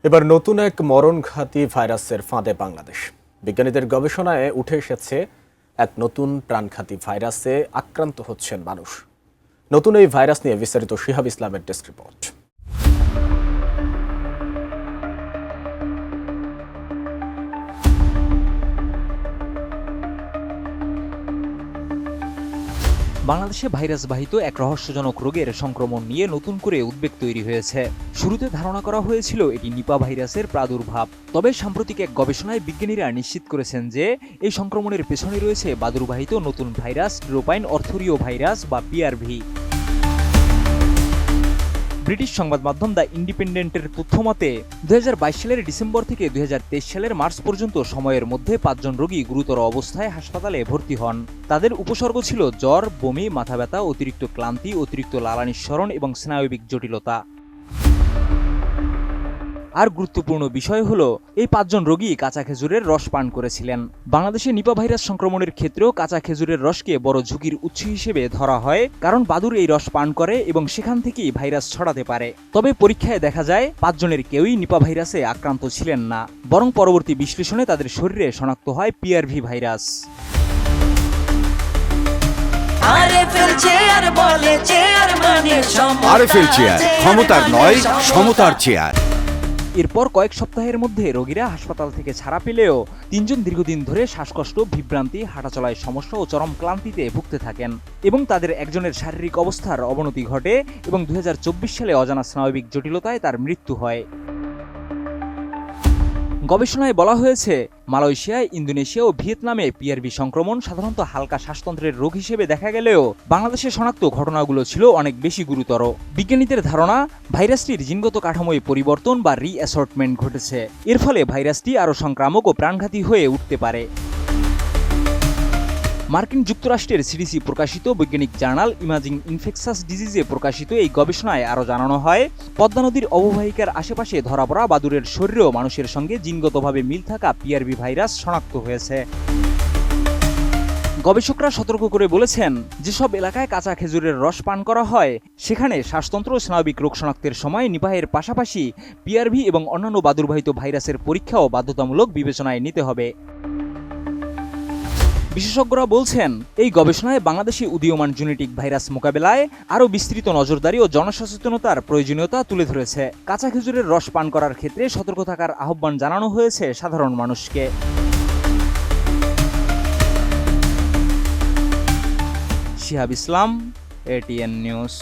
এবার নতুন এক মরণঘাতী ভাইরাসের ফাঁদে বাংলাদেশ। বিজ্ঞানীদের গবেষণায় উঠে এসেছে এক নতুন প্রাণঘাতী ভাইরাসে আক্রান্ত হচ্ছেন মানুষ। নতুন এই ভাইরাস নিয়ে বিস্তারিত শিহাব ইসলামের ডেস্ক রিপোর্ট। বাংলাদেশে ভাইরাসবাহিত এক রহস্যজনক রোগের সংক্রমণ নিয়ে নতুন করে উদ্বেগ তৈরি হয়েছে। শুরুতে ধারণা করা হয়েছিল এটি নিপা ভাইরাসের প্রাদুর্ভাব, তবে সাম্প্রতিক এক গবেষণায় বিজ্ঞানীরা নিশ্চিত করেছেন যে এই সংক্রমণের পেছনে রয়েছে বাদুড়বাহিত নতুন ভাইরাস ট্রোপাইন অর্থোরিও ভাইরাস বা পিআরভি। ব্রিটিশ সংবাদ মাধ্যম দ্য ইন্ডিপেন্ডেন্টের তথ্যমতে 2022 সালের ডিসেম্বর থেকে 2023 সালের মার্চ পর্যন্ত সময়ের মধ্যে 5 জন রোগী গুরুতর অবস্থায় হাসপাতালে ভর্তি হন। তাদের উপসর্গ ছিল জ্বর, বমি, মাথা ব্যথা, অতিরিক্ত ক্লান্তি, অতিরিক্ত লালানিঃসরণ এবং স্নায়বিক জটিলতা। আর গুরুত্বপূর্ণ বিষয় হলো এই 5 জন রোগী কাঁচা খেজুরের রস পান করেছিলেন। বাংলাদেশে নিপা ভাইরাস সংক্রমণের ক্ষেত্রেও কাঁচা খেজুরের রসকে বড় ঝুঁকির উৎস হিসেবে ধরা হয়, কারণ বাদুড় এই রস পান করে এবং সেখান থেকেই ভাইরাস ছড়াতে পারে। তবে পরীক্ষায় দেখা যায় 5 জনের কেউই নিপা ভাইরাসে আক্রান্ত ছিলেন না, বরং পরবর্তী বিশ্লেষণে তাদের শরীরে শনাক্ত হয় পিআরভি ভাইরাস। ক্ষমতার নয়, সমতার চেয়ার। এরপর কয়েক সপ্তাহের মধ্যে রোগীরা হাসপাতাল থেকে ছাড়া পেলেও 3 জন দীর্ঘদিন ধরে শ্বাসকষ্ট, বিভ্রান্তি, হাঁটাচলায় সমস্যা ও চরম ক্লান্তিতে ভুগতে থাকেন এবং তাদের একজনের শারীরিক অবস্থার অবনতি ঘটে এবং 2024 সালে অজানা স্নায়বিক জটিলতায় তার মৃত্যু হয়। গবেষণায় বলা হয়েছে, মালয়েশিয়া, ইন্দোনেশিয়া ও ভিয়েতনামে পিআরভি সংক্রমণ সাধারণত হালকা শ্বাসতন্ত্রের রোগ হিসেবে দেখা গেলেও বাংলাদেশে শনাক্ত ঘটনাগুলো ছিল অনেক বেশি গুরুতর। বিজ্ঞানীদের ধারণা, ভাইরাসটির জিনগত কাঠামোয় পরিবর্তন বা রিঅ্যাসর্টমেন্ট ঘটেছে। এর ফলে ভাইরাসটি আরও সংক্রামক ও প্রাণঘাতী হয়ে উঠতে পারে। মার্কিন যুক্তরাষ্ট্রের সিডিসি প্রকাশিত বৈজ্ঞানিক জার্নাল ইমাজিং ইনফেকশাস ডিজিজে প্রকাশিত এই গবেষণায় আরও জানানো হয়, পদ্মা নদীর অববাহিকার আশেপাশে ধরা পড়া বাদুড়ের শরীরেও মানুষের সঙ্গে জিনগতভাবে মিল থাকা পিআরভি ভাইরাস শনাক্ত হয়েছে। গবেষকরা সতর্ক করে বলেছেন, যেসব এলাকায় কাঁচা খেজুরের রস পান করা হয় সেখানে শ্বাসতন্ত্র ও স্নায়বিক রোগ শনাক্তের সময় নিপাহের পাশাপাশি পিআরভি এবং অন্যান্য বাদুড়বাহিত ভাইরাসের পরীক্ষাও বাধ্যতামূলক বিবেচনায় নিতে হবে। বিশেষজ্ঞরা বলছেন, এই গবেষণায় বাংলাদেশে উদীয়মান জেনেটিক ভাইরাস মোকাবেলায় আরও বিস্তৃত নজরদারি ও জনসচেতনতার প্রয়োজনীয়তা তুলে ধরেছে। কাঁচা খেজুরের রস পান করার ক্ষেত্রে সতর্ক থাকার আহ্বান জানানো হয়েছে সাধারণ মানুষকে। শিহাব ইসলাম, ATN নিউজ।